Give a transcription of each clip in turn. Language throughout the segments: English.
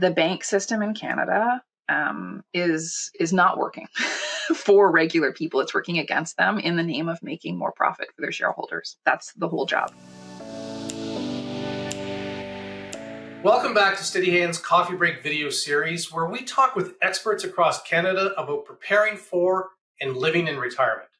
the bank system in Canada is not working for regular people. It's working against them in the name of making more profit for their shareholders. That's the whole job. Welcome back to Steadyhand's Coffee Break video series, where we talk with experts across Canada about preparing for and living in retirement.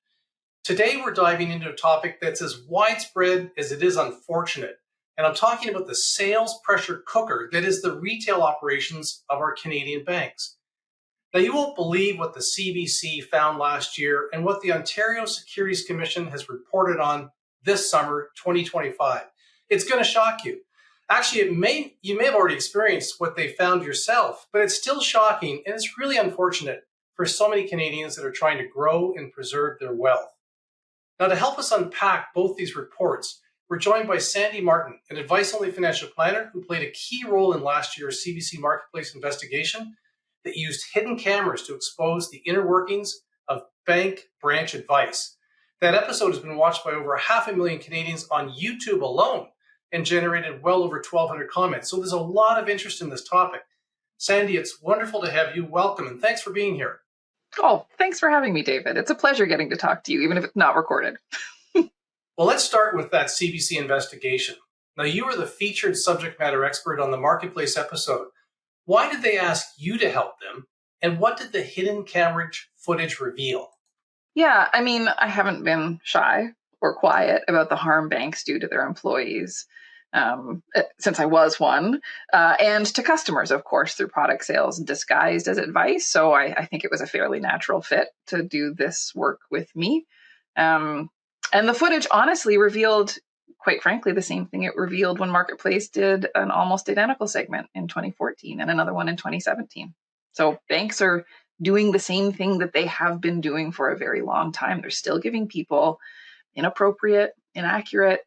Today, we're diving into a topic that's as widespread as it is unfortunate, and I'm talking about the sales pressure cooker that is the retail operations of our Canadian banks. Now, you won't believe what the CBC found last year and what the Ontario Securities Commission has reported on this summer, 2025. It's going to shock you. Actually, you may have already experienced what they found yourself, but it's still shocking, and it's really unfortunate for so many Canadians that are trying to grow and preserve their wealth. Now, to help us unpack both these reports, we're joined by Sandi Martin, an advice-only financial planner who played a key role in last year's CBC Marketplace investigation that used hidden cameras to expose the inner workings of bank branch advice. That episode has been watched by over 500,000 Canadians on YouTube alone and generated well over 1,200 comments. So there's a lot of interest in this topic. Sandi, it's wonderful to have you. Welcome, and thanks for being here. Oh, thanks for having me, David. It's a pleasure getting to talk to you, even if it's not recorded. Well, let's start with that CBC investigation. Now, you were the featured subject matter expert on the Marketplace episode. Why did they ask you to help them, and what did the hidden camera footage reveal? Yeah, I mean, I haven't been shy or quiet about the harm banks do to their employees since I was one, and to customers, of course, through product sales disguised as advice. So I think it was a fairly natural fit to do this work with me. And the footage honestly revealed, quite frankly, the same thing it revealed when Marketplace did an almost identical segment in 2014 and another one in 2017. So banks are doing the same thing that they have been doing for a very long time. They're still giving people inappropriate, inaccurate,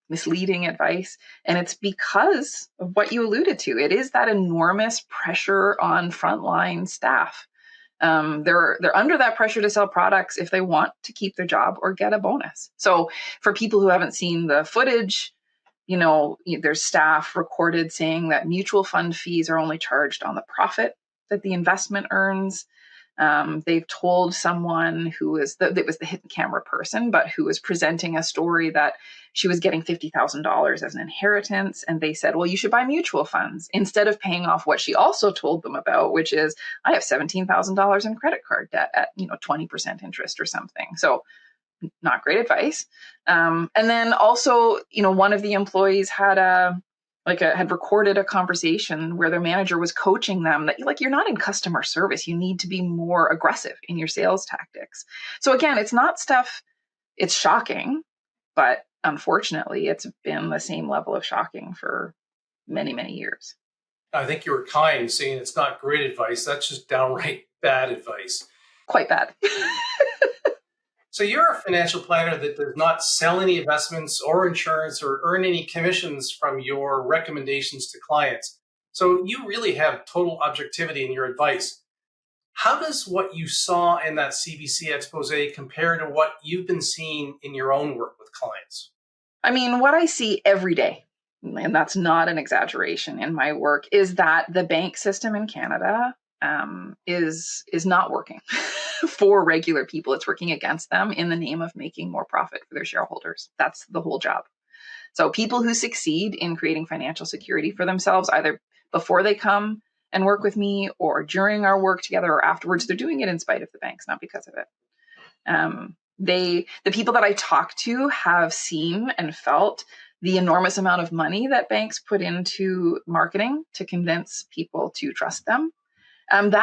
misleading advice. And it's because of what you alluded to. It is that enormous pressure on frontline staff. They're under that pressure to sell products if they want to keep their job or get a bonus. So for people who haven't seen the footage, there's staff recorded saying that mutual fund fees are only charged on the profit that the investment earns. They've told someone who was that was the hidden camera person, but who was presenting a story that she was getting $50,000 as an inheritance. And they said, well, you should buy mutual funds instead of paying off what she also told them about, which is I have $17,000 in credit card debt at, 20% interest or something. So not great advice. And then also, one of the employees had recorded a conversation where their manager was coaching them that you're not in customer service. You need to be more aggressive in your sales tactics. So again, it's not stuff, it's shocking, but unfortunately it's been the same level of shocking for many, many years. I think you were kind saying it's not great advice. That's just downright bad advice. Quite bad. So you're a financial planner that does not sell any investments or insurance or earn any commissions from your recommendations to clients. So you really have total objectivity in your advice. How does what you saw in that CBC exposé compare to what you've been seeing in your own work with clients? I mean, what I see every day, and that's not an exaggeration in my work, is that the bank system in Canada is not working for regular people. It's working against them in the name of making more profit for their shareholders. That's the whole job. So people who succeed in creating financial security for themselves, either before they come and work with me or during our work together or afterwards, they're doing it in spite of the banks, not because of it. The people that I talk to have seen and felt the enormous amount of money that banks put into marketing to convince people to trust them. And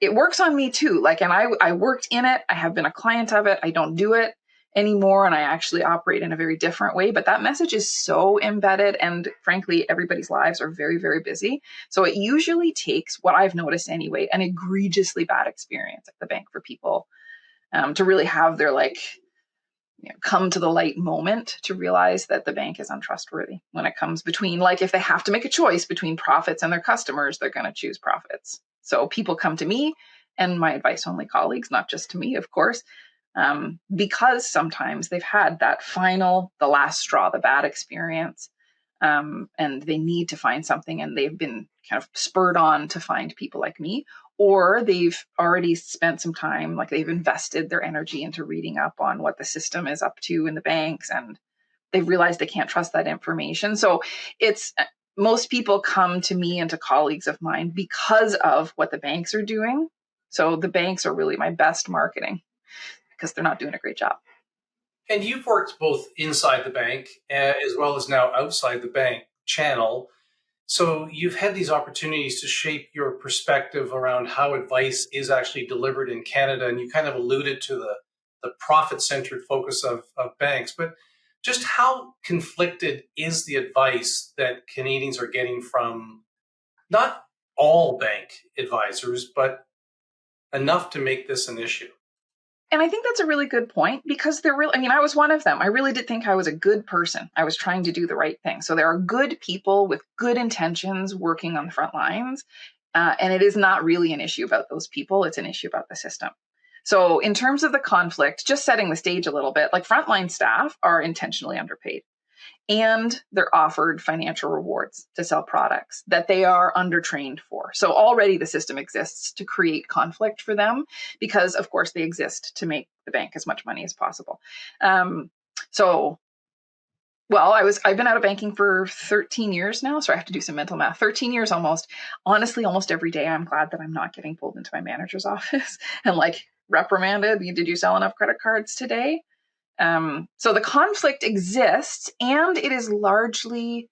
it works on me too. And I worked in it. I have been a client of it. I don't do it anymore. And I actually operate in a very different way. But that message is so embedded. And frankly, everybody's lives are very, very busy. So it usually takes, what I've noticed anyway, an egregiously bad experience at the bank for people to really have their come to the light moment to realize that the bank is untrustworthy when it comes between, if they have to make a choice between profits and their customers, they're going to choose profits. So people come to me and my advice only colleagues, not just to me, of course, because sometimes they've had that the last straw, the bad experience. and they need to find something, and they've been kind of spurred on to find people like me, or they've already spent some time, like they've invested their energy into reading up on what the system is up to in the banks, and they've realized they can't trust that information. So it's most people come to me and to colleagues of mine because of what the banks are doing. So the banks are really my best marketing because they're not doing a great job. And you've worked both inside the bank as well as now outside the bank channel. So you've had these opportunities to shape your perspective around how advice is actually delivered in Canada. And you kind of alluded to the profit-centered focus of banks. But just how conflicted is the advice that Canadians are getting from not all bank advisors, but enough to make this an issue? And I think that's a really good point because I was one of them. I really did think I was a good person. I was trying to do the right thing. So there are good people with good intentions working on the front lines. And it is not really an issue about those people. It's an issue about the system. So in terms of the conflict, just setting the stage a little bit, like frontline staff are intentionally underpaid. And they're offered financial rewards to sell products that they are undertrained for. So already the system exists to create conflict for them because, of course, they exist to make the bank as much money as possible. I've been out of banking for 13 years now, so I have to do some mental math. 13 years almost. Honestly, almost every day I'm glad that I'm not getting pulled into my manager's office and reprimanded. Did you sell enough credit cards today? So the conflict exists, and it is largely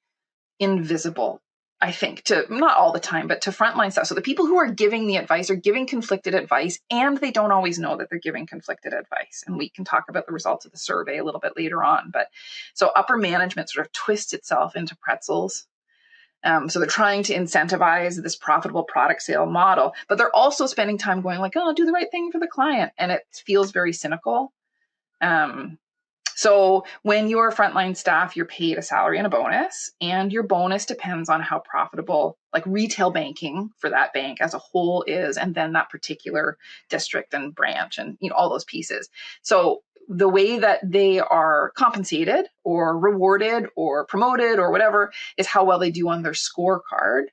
invisible, I think, to not all the time, but to frontline staff. So the people who are giving the advice are giving conflicted advice, and they don't always know that they're giving conflicted advice. And we can talk about the results of the survey a little bit later on. But so upper management sort of twists itself into pretzels. So they're trying to incentivize this profitable product sale model, but they're also spending time going do the right thing for the client. And it feels very cynical. So when you're frontline staff, you're paid a salary and a bonus, and your bonus depends on how profitable retail banking for that bank as a whole is, and then that particular district and branch and all those pieces. So the way that they are compensated or rewarded or promoted or whatever is how well they do on their scorecard.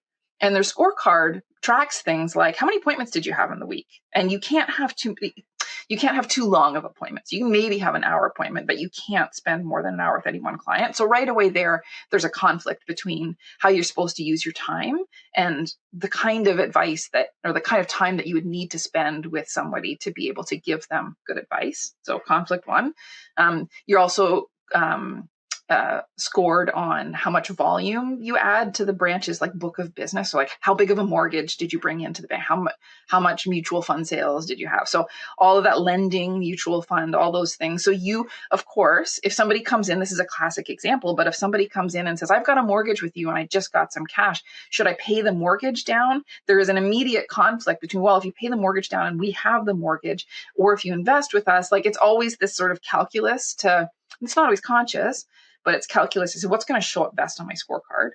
And their scorecard tracks things like how many appointments did you have in the week? And you can't have too long of appointments. You can maybe have an hour appointment, but you can't spend more than an hour with any one client. So right away there's a conflict between how you're supposed to use your time and the kind of advice or the kind of time that you would need to spend with somebody to be able to give them good advice. So conflict one. You're also scored on how much volume you add to the branch's book of business. So how big of a mortgage did you bring into the bank? How much mutual fund sales did you have? So all of that lending, mutual fund, all those things. So you, of course, if somebody comes in, this is a classic example, but if somebody comes in and says, I've got a mortgage with you and I just got some cash, should I pay the mortgage down? There is an immediate conflict between, well, if you pay the mortgage down and we have the mortgage, or if you invest with us, it's always this sort of calculus it's not always conscious, but it's calculus. So what's going to show up best on my scorecard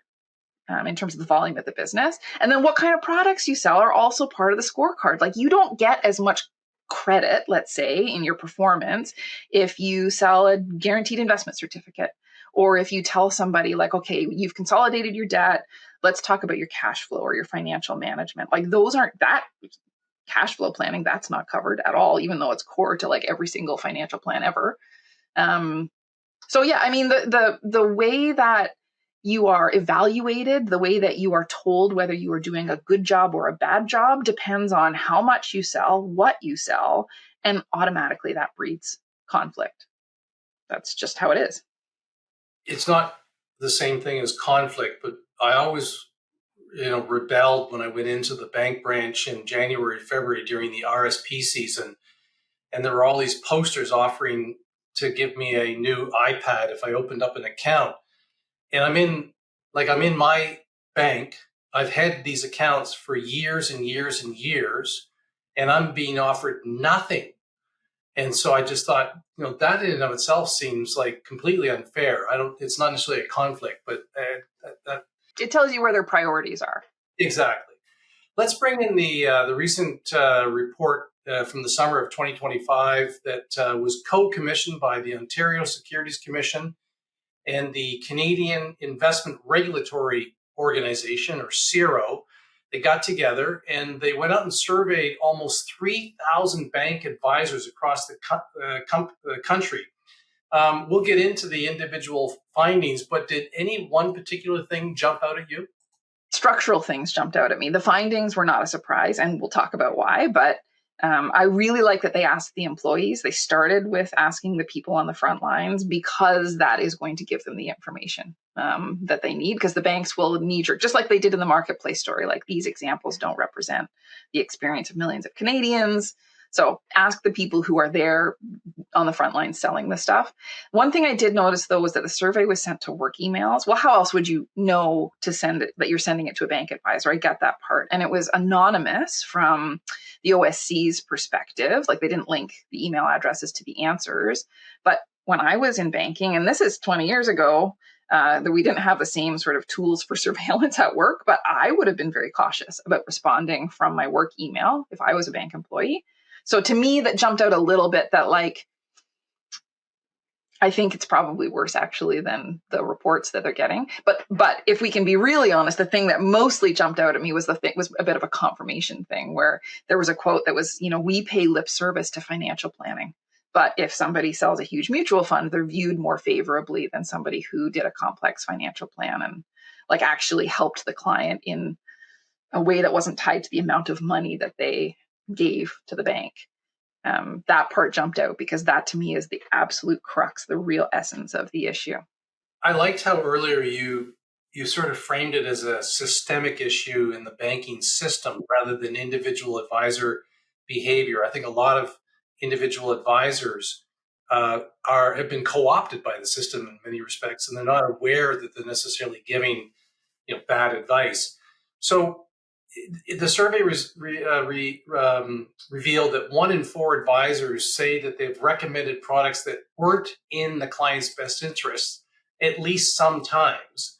in terms of the volume of the business? And then what kind of products you sell are also part of the scorecard. You don't get as much credit, let's say, in your performance if you sell a guaranteed investment certificate, or if you tell somebody okay, you've consolidated your debt, let's talk about your cash flow or your financial management. Those aren't that cash flow planning. That's not covered at all, even though it's core to every single financial plan ever. So yeah, the way that you are evaluated, the way that you are told whether you are doing a good job or a bad job depends on how much you sell, what you sell, and automatically that breeds conflict. That's just how it is. It's not the same thing as conflict, but I always rebelled when I went into the bank branch in January, February during the RSP season, and there were all these posters offering to give me a new iPad if I opened up an account. And I'm in my bank. I've had these accounts for years and years and years, and I'm being offered nothing. And so I just thought, that in and of itself seems completely unfair. It's not necessarily a conflict, but it tells you where their priorities are. Exactly. Let's bring in the recent report from the summer of 2025 that was co-commissioned by the Ontario Securities Commission and the Canadian Investment Regulatory Organization, or CIRO. They got together and they went out and surveyed almost 3,000 bank advisors across the country. We'll get into the individual findings, but did any one particular thing jump out at you? Structural things jumped out at me. The findings were not a surprise, and we'll talk about why, but I really like that they asked the employees. They started with asking the people on the front lines because that is going to give them the information that they need, because the banks will knee-jerk, just like they did in the marketplace story. Like, these examples don't represent the experience of millions of Canadians. So ask the people who are there on the front line selling the stuff. One thing I did notice, though, was that the survey was sent to work emails. Well, how else would you know to send it, that you're sending it to a bank advisor? I get that part. And it was anonymous from the OSC's perspective. Like, they didn't link the email addresses to the answers. But when I was in banking, and this is 20 years ago, that we didn't have the same sort of tools for surveillance at work, but I would have been very cautious about responding from my work email if I was a bank employee. So to me, that jumped out a little bit, that, like, I think it's probably worse actually than the reports that they're getting. But if we can be really honest, the thing that mostly jumped out at me was a bit of a confirmation thing, where there was a quote that was, we pay lip service to financial planning. But if somebody sells a huge mutual fund, they're viewed more favorably than somebody who did a complex financial plan and, like, actually helped the client in a way that wasn't tied to the amount of money that they gave to the bank. That part jumped out because that, to me, is the absolute crux, the real essence of the issue. I liked how earlier you sort of framed it as a systemic issue in the banking system rather than individual advisor behavior. I think a lot of individual advisors have been co-opted by the system in many respects, and they're not aware that they're necessarily giving bad advice. So the survey revealed that 1 in 4 advisors say that they've recommended products that weren't in the client's best interests at least sometimes.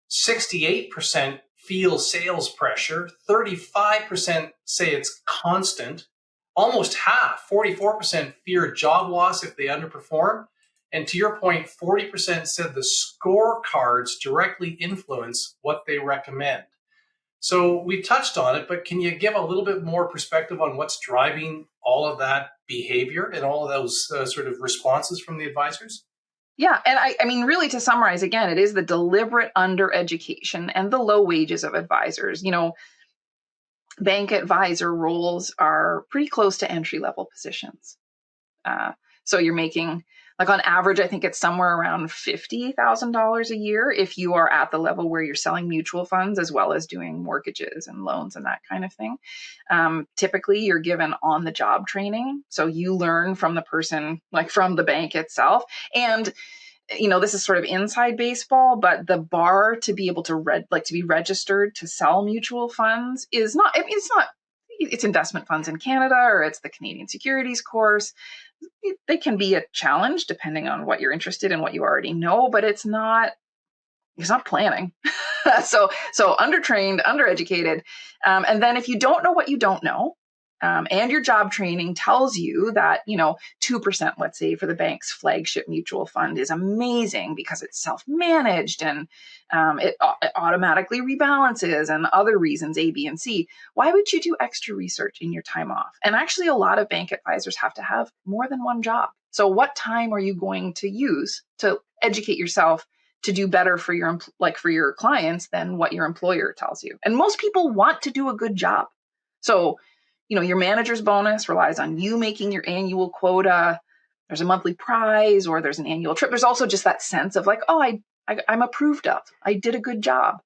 68% feel sales pressure. 35% say it's constant. Almost half, 44%, fear job loss if they underperform. And to your point, 40% said the scorecards directly influence what they recommend. So we touched on it, but can you give a little bit more perspective on what's driving all of that behavior and all of those sort of responses from the advisors? Yeah. And I mean, really, to summarize again, it is the deliberate undereducation and the low wages of advisors. Bank advisor roles are pretty close to entry-level positions. So you're making, like, on average, I think it's somewhere around $50,000 a year if you are at the level where you're selling mutual funds as well as doing mortgages and loans and that kind of thing. Typically, you're given on-the-job training. So you learn from the person, like from the bank itself. And this is sort of inside baseball, but the bar to be able to be registered to sell mutual funds is not, it's investment funds in Canada, or it's the Canadian Securities course. They can be a challenge depending on what you're interested in, what you already know, but it's not planning. so undertrained, undereducated. And then if you don't know what you don't know, and your job training tells you that, 2%, let's say, for the bank's flagship mutual fund is amazing because it's self-managed and it automatically rebalances and other reasons, A, B, and C. Why would you do extra research in your time off? And actually, a lot of bank advisors have to have more than one job. So what time are you going to use to educate yourself to do better for your clients than what your employer tells you? And most people want to do a good job. So your manager's bonus relies on you making your annual quota. There's a monthly prize, or there's an annual trip. There's also just that sense of, like, oh, I'm approved of. I did a good job.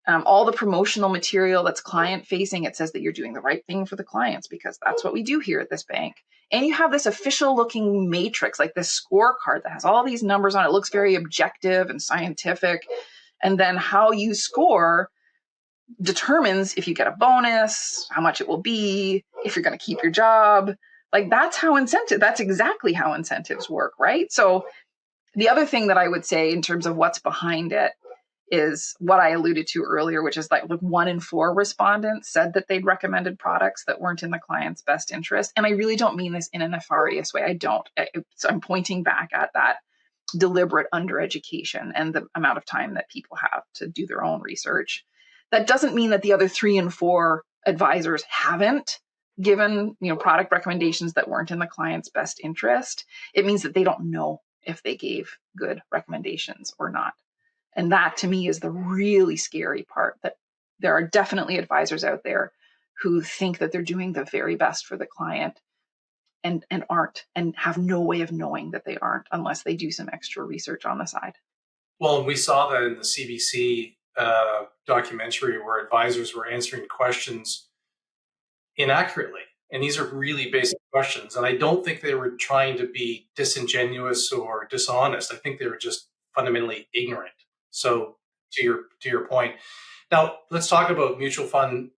All the promotional material that's client facing, it says that you're doing the right thing for the clients because that's what we do here at this bank. And you have this official looking matrix, like this scorecard that has all these numbers on it. It looks very objective and scientific. And then how you score determines if you get a bonus, how much it will be, if you're going to keep your job. Like, that's exactly how incentives work, right? So the other thing that I would say in terms of what's behind it is what I alluded to earlier, which is like 1 in 4 respondents said that they'd recommended products that weren't in the client's best interest. And I really don't mean this in a nefarious way. I don't. So I'm pointing back at that deliberate undereducation and the amount of time that people have to do their own research. That doesn't mean that the other 3 and 4 advisors haven't given, product recommendations that weren't in the client's best interest. It means that they don't know if they gave good recommendations or not. And that to me is the really scary part, that there are definitely advisors out there who think that they're doing the very best for the client and aren't, and have no way of knowing that they aren't unless they do some extra research on the side. Well, and we saw that in the CBC documentary where advisors were answering questions inaccurately. And these are really basic questions. And I don't think they were trying to be disingenuous or dishonest. I think they were just fundamentally ignorant. So to your point, now let's talk about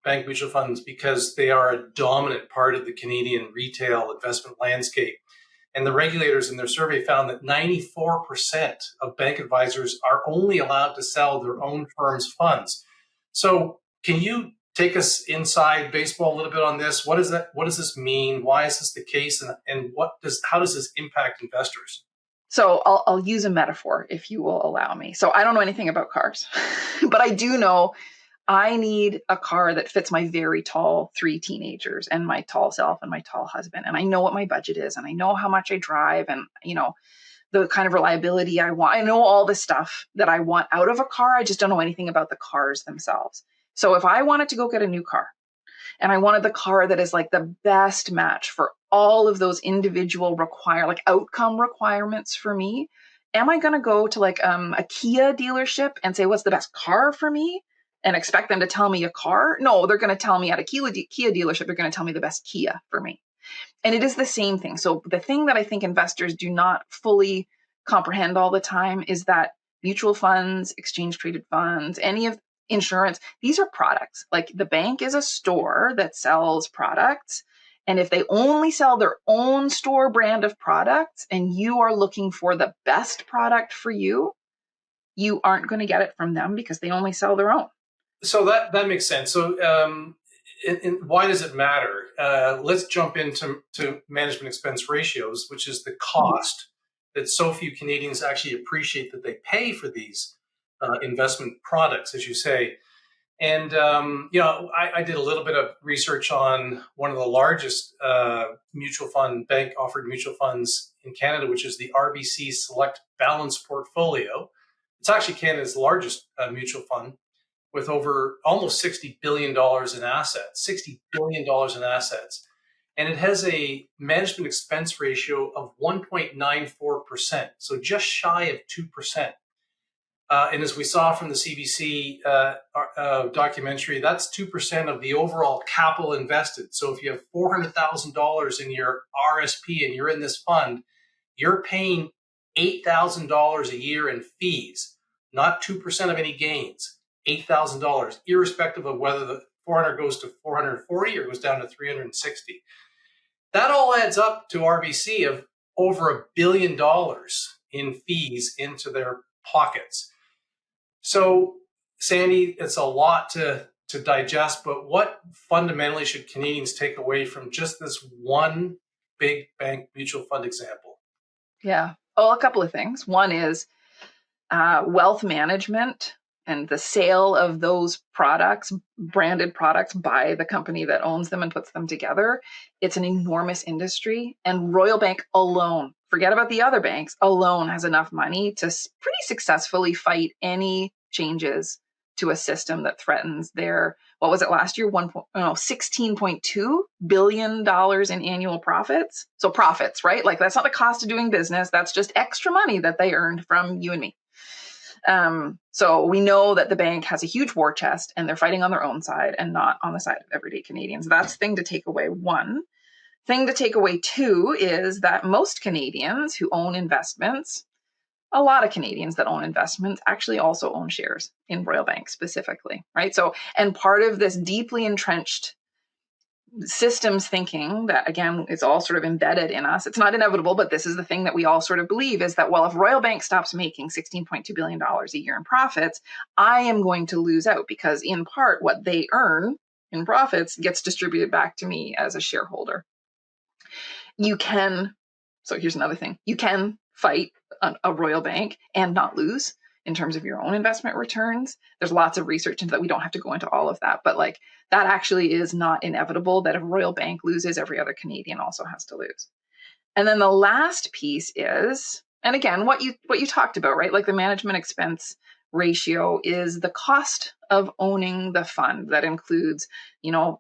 bank mutual funds, because they are a dominant part of the Canadian retail investment landscape. And the regulators in their survey found that 94% of bank advisors are only allowed to sell their own firm's funds. So can you take us inside baseball a little bit on this? What is that? What does this mean? Why is this the case? And how does this impact investors? So I'll use a metaphor, if you will allow me. So I don't know anything about cars, but I do know I need a car that fits my very tall 3 teenagers and my tall self and my tall husband. And I know what my budget is, and I know how much I drive, and the kind of reliability I want. I know all the stuff that I want out of a car. I just don't know anything about the cars themselves. So if I wanted to go get a new car, and I wanted the car that is like the best match for all of those individual outcome requirements for me, am I going to go to a Kia dealership and say, what's the best car for me? And expect them to tell me a car? No, they're going to tell me at a Kia dealership, they're going to tell me the best Kia for me. And it is the same thing. So the thing that I think investors do not fully comprehend all the time is that mutual funds, exchange traded funds, any of insurance, these are products. Like the bank is a store that sells products. And if they only sell their own store brand of products and you are looking for the best product for you, you aren't going to get it from them because they only sell their own. So that makes sense. So why does it matter? Let's jump into management expense ratios, which is the cost that so few Canadians actually appreciate that they pay for these investment products, as you say. And, I did a little bit of research on one of the largest bank offered mutual funds in Canada, which is the RBC Select Balanced Portfolio. It's actually Canada's largest mutual fund, with over almost $60 billion in assets, $60 billion in assets. And it has a management expense ratio of 1.94%, so just shy of 2%. And as we saw from the CBC documentary, that's 2% of the overall capital invested. So if you have $400,000 in your RSP and you're in this fund, you're paying $8,000 a year in fees, not 2% of any gains. $8,000, irrespective of whether the 400 goes to 440 or goes down to 360. That all adds up to RBC of over $1 billion in fees into their pockets. So, Sandi, it's a lot to digest, but what fundamentally should Canadians take away from just this one big bank mutual fund example? Yeah. Oh, a couple of things. One is wealth management and the sale of those products, branded products by the company that owns them and puts them together. It's an enormous industry. And Royal Bank alone, forget about the other banks, alone has enough money to pretty successfully fight any changes to a system that threatens their, what was it last year? $16.2 billion in annual profits. So profits, right? Like that's not the cost of doing business. That's just extra money that they earned from you and me. So we know that the bank has a huge war chest and they're fighting on their own side and not on the side of everyday Canadians. That's thing to take away. One thing to take away two is that most Canadians who own investments, a lot of Canadians that own investments actually also own shares in Royal Bank specifically, right? So, and part of this deeply entrenched systems thinking that, again, is all sort of embedded in us. It's not inevitable, but this is the thing that we all sort of believe is that, well, if Royal Bank stops making $16.2 billion a year in profits, I am going to lose out because in part what they earn in profits gets distributed back to me as a shareholder. So here's another thing. You can fight a royal bank and not lose in terms of your own investment returns. There's lots of research into that. We don't have to go into all of that, but like that actually is not inevitable that if a royal bank loses, every other Canadian also has to lose. And then the last piece is, and again, what you talked about, right? Like the management expense ratio is the cost of owning the fund. That includes,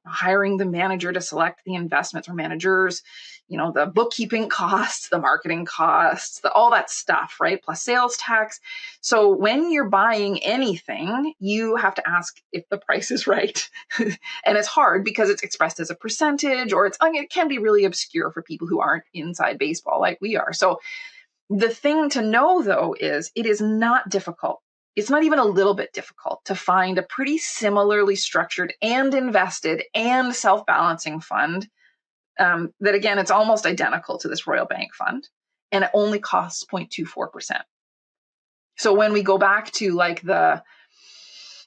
hiring the manager to select the investments or managers, the bookkeeping costs, the marketing costs, all that stuff, right? Plus sales tax. So when you're buying anything, you have to ask if the price is right. And it's hard because it's expressed as a percentage, or it can be really obscure for people who aren't inside baseball like we are. So the thing to know, though, is it is not difficult. It's not even a little bit difficult to find a pretty similarly structured and invested and self-balancing fund that, again, it's almost identical to this Royal Bank fund, and it only costs 0.24%. So when we go back to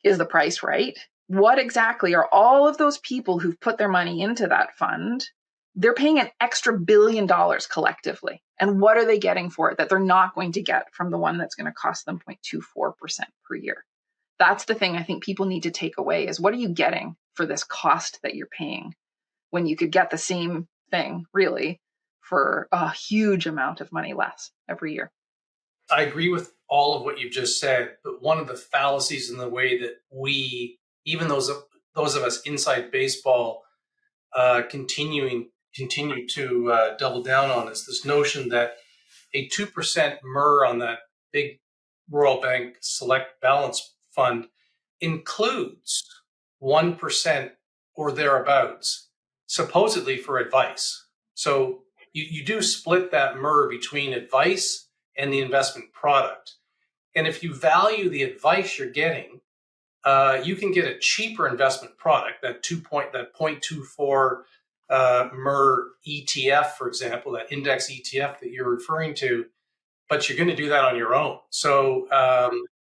is the price right? What exactly are all of those people who've put their money into that fund? They're paying an extra $1 billion collectively. And what are they getting for it that they're not going to get from the one that's going to cost them 0.24% per year? That's the thing I think people need to take away is, what are you getting for this cost that you're paying when you could get the same thing really for a huge amount of money less every year? I agree with all of what you've just said, but one of the fallacies in the way that we, even those of us inside baseball, continue to double down on is this notion that a 2% MER on that big Royal Bank Select Balance Fund includes 1% or thereabouts, supposedly for advice. So you do split that MER between advice and the investment product. And if you value the advice you're getting, you can get a cheaper investment product, that 0.24 MER ETF, for example, that index ETF that you're referring to, but you're going to do that on your own. So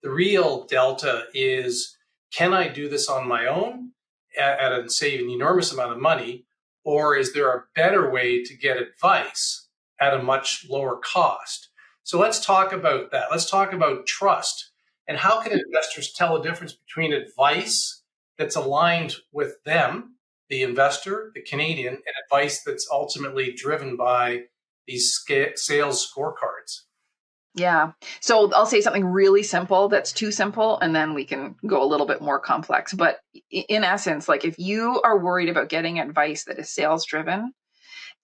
the real delta is, can I do this on my own at save an enormous amount of money, or is there a better way to get advice at a much lower cost? So let's talk about that. Let's talk about trust. And how can investors tell the difference between advice that's aligned with them, the investor, the Canadian, and advice that's ultimately driven by these sales scorecards? Yeah. So I'll say something really simple that's too simple, and then we can go a little bit more complex. But in essence, like if you are worried about getting advice that is sales driven,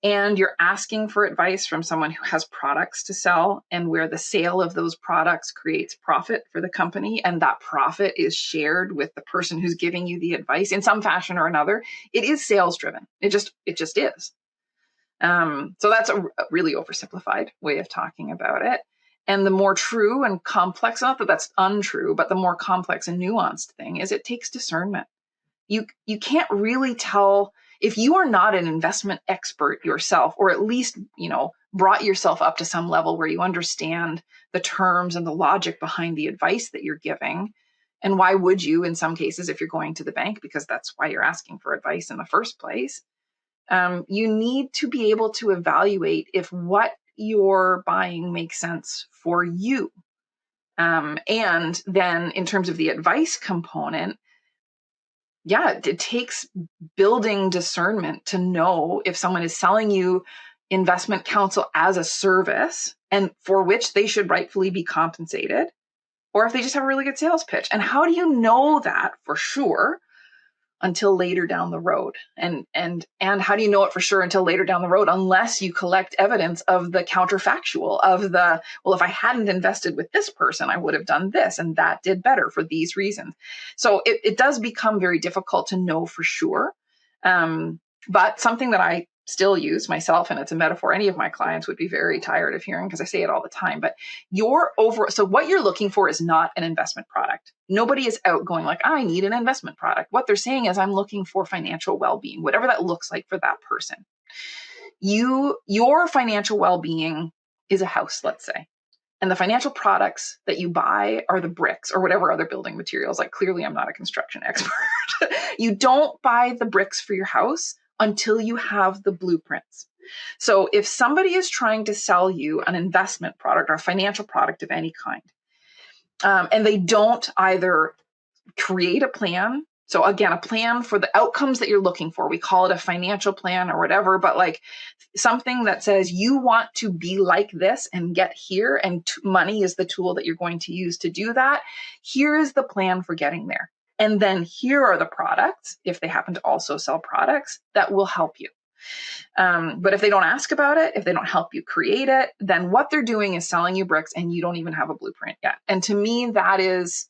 and you're asking for advice from someone who has products to sell, and where the sale of those products creates profit for the company, and that profit is shared with the person who's giving you the advice in some fashion or another, it is sales driven. It just is. So that's a really oversimplified way of talking about it. And the more true and complex, not that that's untrue, but the more complex and nuanced thing is it takes discernment. You can't really tell if you are not an investment expert yourself, or at least, brought yourself up to some level where you understand the terms and the logic behind the advice that you're giving. And why would you, in some cases, if you're going to the bank, because that's why you're asking for advice in the first place, you need to be able to evaluate if what you're buying makes sense for you. And then in terms of the advice component, it takes building discernment to know if someone is selling you investment counsel as a service and for which they should rightfully be compensated, or if they just have a really good sales pitch. And how do you know that for sure until later down the road? And how do you know it for sure until later down the road unless you collect evidence of the counterfactual of if I hadn't invested with this person, I would have done this, and that did better for these reasons. So it does become very difficult to know for sure. But something that I still use myself, and it's a metaphor any of my clients would be very tired of hearing because I say it all the time, but so what you're looking for is not an investment product. Nobody is out going like, I need an investment product. What they're saying is, I'm looking for financial well-being, whatever that looks like for that person. Your financial well-being is a house, let's say. And the financial products that you buy are the bricks or whatever other building materials. Like, clearly I'm not a construction expert. You don't buy the bricks for your house until you have the blueprints. So if somebody is trying to sell you an investment product or a financial product of any kind, and they don't either create a plan. So again, a plan for the outcomes that you're looking for. We call it a financial plan or whatever, but like something that says you want to be like this and get here, and money is the tool that you're going to use to do that. Here is the plan for getting there. And then here are the products, if they happen to also sell products, that will help you. But if they don't ask about it, if they don't help you create it, then what they're doing is selling you bricks and you don't even have a blueprint yet. And to me, that is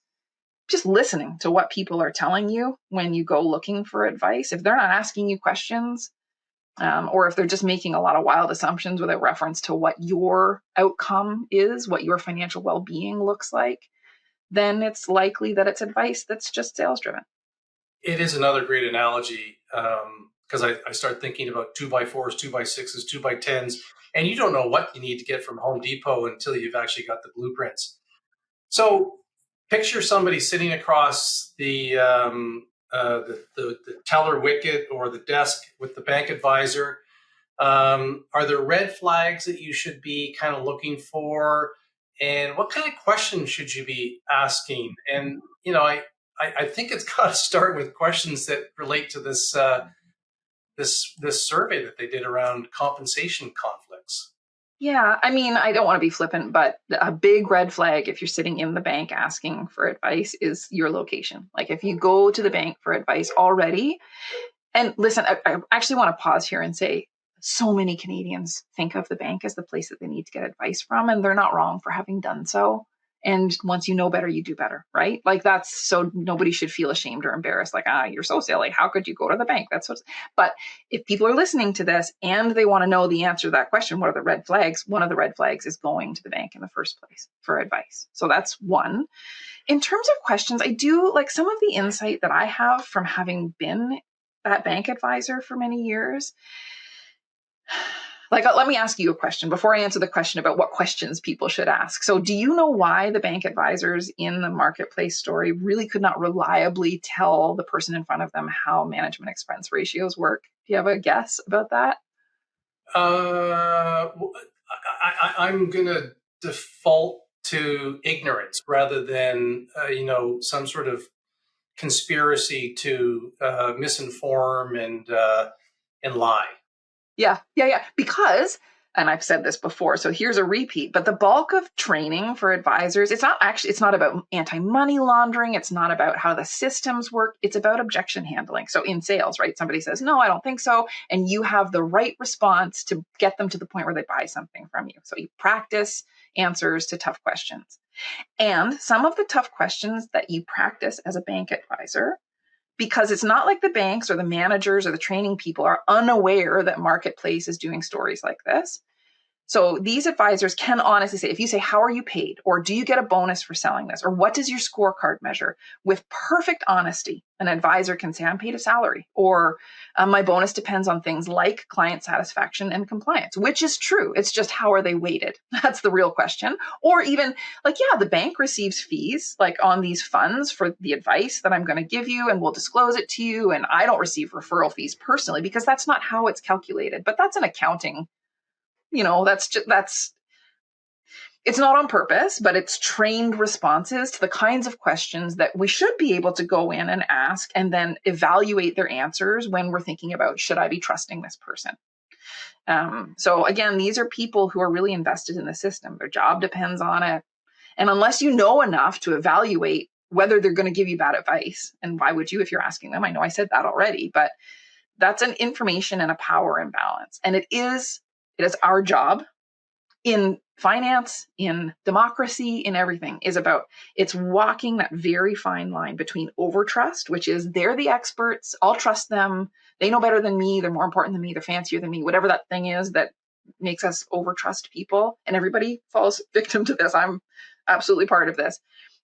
just listening to what people are telling you when you go looking for advice. If they're not asking you questions, or if they're just making a lot of wild assumptions without reference to what your outcome is, what your financial well-being looks like, then it's likely that it's advice that's just sales driven. It is another great analogy, because I start thinking about 2x4s, 2x6s, 2x10s, and you don't know what you need to get from Home Depot until you've actually got the blueprints. So picture somebody sitting across the teller wicket or the desk with the bank advisor. Are there red flags that you should be kind of looking for? And what kind of questions should you be asking? And, I think it's got to start with questions that relate to this this survey that they did around compensation conflicts. Yeah, I mean, I don't want to be flippant, but a big red flag if you're sitting in the bank asking for advice is your location. Like if you go to the bank for advice already, and listen, I actually want to pause here and say, so many Canadians think of the bank as the place that they need to get advice from, and they're not wrong for having done so. And once you know better, you do better, right? Like that's, so nobody should feel ashamed or embarrassed. Like, you're so silly. How could you go to the bank? But if people are listening to this and they want to know the answer to that question, what are the red flags? One of the red flags is going to the bank in the first place for advice. So that's one. In terms of questions, I do like some of the insight that I have from having been that bank advisor for many years. Like, let me ask you a question before I answer the question about what questions people should ask. So do you know why the bank advisors in the Marketplace story really could not reliably tell the person in front of them how management expense ratios work? Do you have a guess about that? I'm going to default to ignorance rather than, some sort of conspiracy to misinform and lie. Yeah. Because, and I've said this before, so here's a repeat, but the bulk of training for advisors, it's not about anti-money laundering. It's not about how the systems work. It's about objection handling. So in sales, right? Somebody says, no, I don't think so. And you have the right response to get them to the point where they buy something from you. So you practice answers to tough questions. And some of the tough questions that you practice as a bank advisor, because it's not like the banks or the managers or the training people are unaware that Marketplace is doing stories like this. So these advisors can honestly say, if you say, how are you paid? Or do you get a bonus for selling this? Or what does your scorecard measure? With perfect honesty, an advisor can say, I'm paid a salary. Or my bonus depends on things like client satisfaction and compliance, which is true. It's just, how are they weighted? That's the real question. Or even like, yeah, the bank receives fees like on these funds for the advice that I'm going to give you, and we'll disclose it to you. And I don't receive referral fees personally because that's not how it's calculated. But that's an accounting, it's not on purpose, but it's trained responses to the kinds of questions that we should be able to go in and ask and then evaluate their answers when we're thinking about, should I be trusting this person? So again, these are people who are really invested in the system. Their job depends on it. And unless you know enough to evaluate whether they're going to give you bad advice, and why would you if you're asking them? I know I said that already, but that's an information and a power imbalance. And it is our job in finance, in democracy, in everything, it's walking that very fine line between overtrust, which is they're the experts, I'll trust them, they know better than me, they're more important than me, they're fancier than me, whatever that thing is that makes us overtrust people. And everybody falls victim to this. I'm absolutely part of this.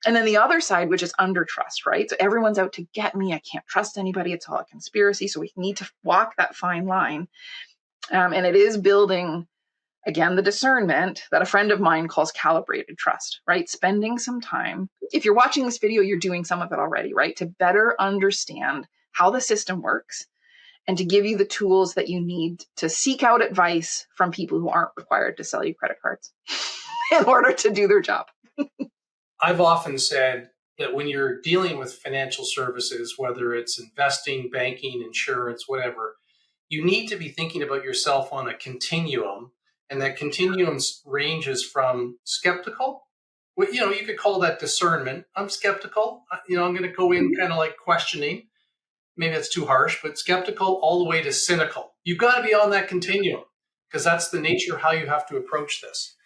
And then the other side, which is undertrust, right? So everyone's out to get me. I can't trust anybody. It's all a conspiracy. So we need to walk that fine line. And it is building, again, the discernment that a friend of mine calls calibrated trust, right? Spending some time. If you're watching this video, you're doing some of it already, right? To better understand how the system works and to give you the tools that you need to seek out advice from people who aren't required to sell you credit cards in order to do their job. I've often said that when you're dealing with financial services, whether it's investing, banking, insurance, whatever, you need to be thinking about yourself on a continuum, and that continuum ranges from skeptical. You could call that discernment. I'm skeptical. I'm going to go in kind of like questioning. Maybe that's too harsh, but skeptical all the way to cynical. You've got to be on that continuum because that's the nature of how you have to approach this.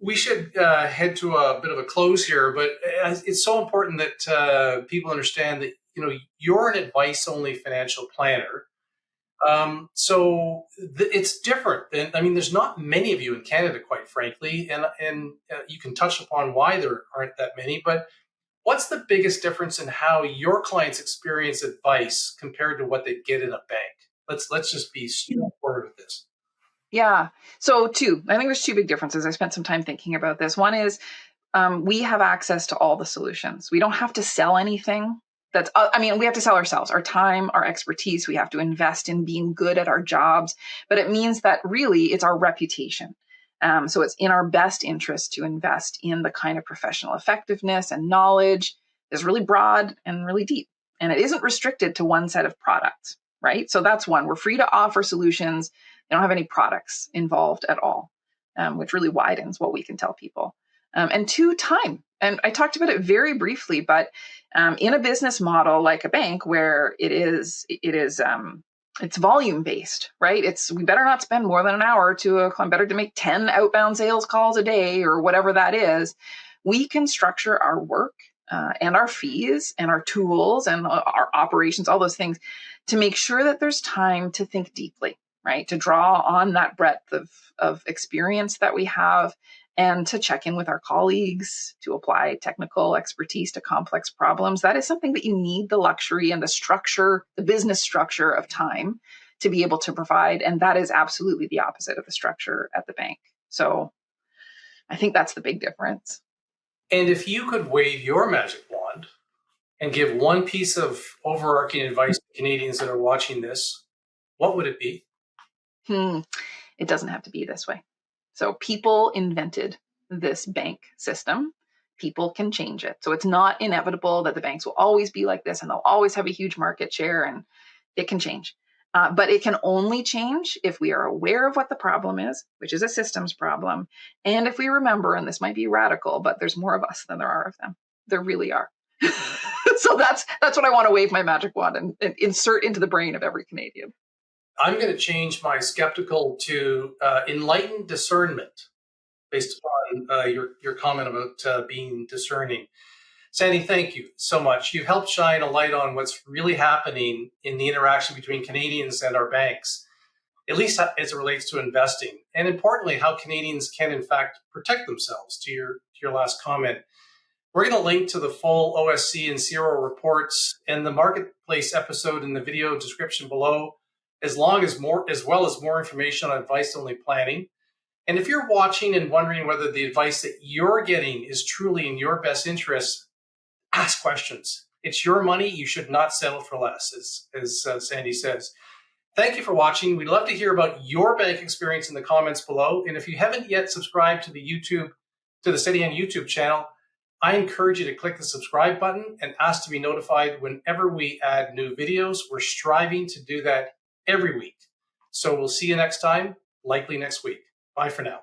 We should head to a bit of a close here, but it's so important that people understand that you're an advice-only financial planner. It's different. There's not many of you in Canada, quite frankly, and you can touch upon why there aren't that many. But what's the biggest difference in how your clients experience advice compared to what they get in a bank? Let's just be straightforward with this. Yeah. So I think there's two big differences. I spent some time thinking about this. One is we have access to all the solutions. We don't have to sell anything. We have to sell ourselves, our time, our expertise. We have to invest in being good at our jobs. But it means that really it's our reputation. So it's in our best interest to invest in the kind of professional effectiveness and knowledge that's really broad and really deep. And it isn't restricted to one set of products, right? So that's one. We're free to offer solutions. They don't have any products involved at all, which really widens what we can tell people. And two, time. And I talked about it very briefly, but in a business model like a bank where it's volume based, right? We better not spend more than an hour to a client, better to make 10 outbound sales calls a day or whatever that is. We can structure our work and our fees and our tools and our operations, all those things, to make sure that there's time to think deeply, right? To draw on that breadth of experience that we have and to check in with our colleagues, to apply technical expertise to complex problems. That is something that you need the luxury and the structure, the business structure of time to be able to provide. And that is absolutely the opposite of the structure at the bank. So I think that's the big difference. And if you could wave your magic wand and give one piece of overarching advice to Canadians that are watching this, what would it be? It doesn't have to be this way. So people invented this bank system. People can change it. So it's not inevitable that the banks will always be like this and they'll always have a huge market share, and it can change. But it can only change if we are aware of what the problem is, which is a systems problem. And if we remember, and this might be radical, but there's more of us than there are of them. There really are. So that's what I want to wave my magic wand and insert into the brain of every Canadian. I'm going to change my skeptical to enlightened discernment based upon your comment about being discerning. Sandi, thank you so much. You've helped shine a light on what's really happening in the interaction between Canadians and our banks, at least as it relates to investing, and importantly, how Canadians can, in fact, protect themselves, to your last comment. We're going to link to the full OSC and CIRO reports and the Marketplace episode in the video description below, as well as more information on advice-only planning. And if you're watching and wondering whether the advice that you're getting is truly in your best interest, ask questions. It's your money. You should not settle for less, as Sandi says. Thank you for watching. We'd love to hear about your bank experience in the comments below. And if you haven't yet subscribed to the Steadyhand YouTube channel, I encourage you to click the subscribe button and ask to be notified whenever we add new videos. We're striving to do that every week. So we'll see you next time, likely next week. Bye for now.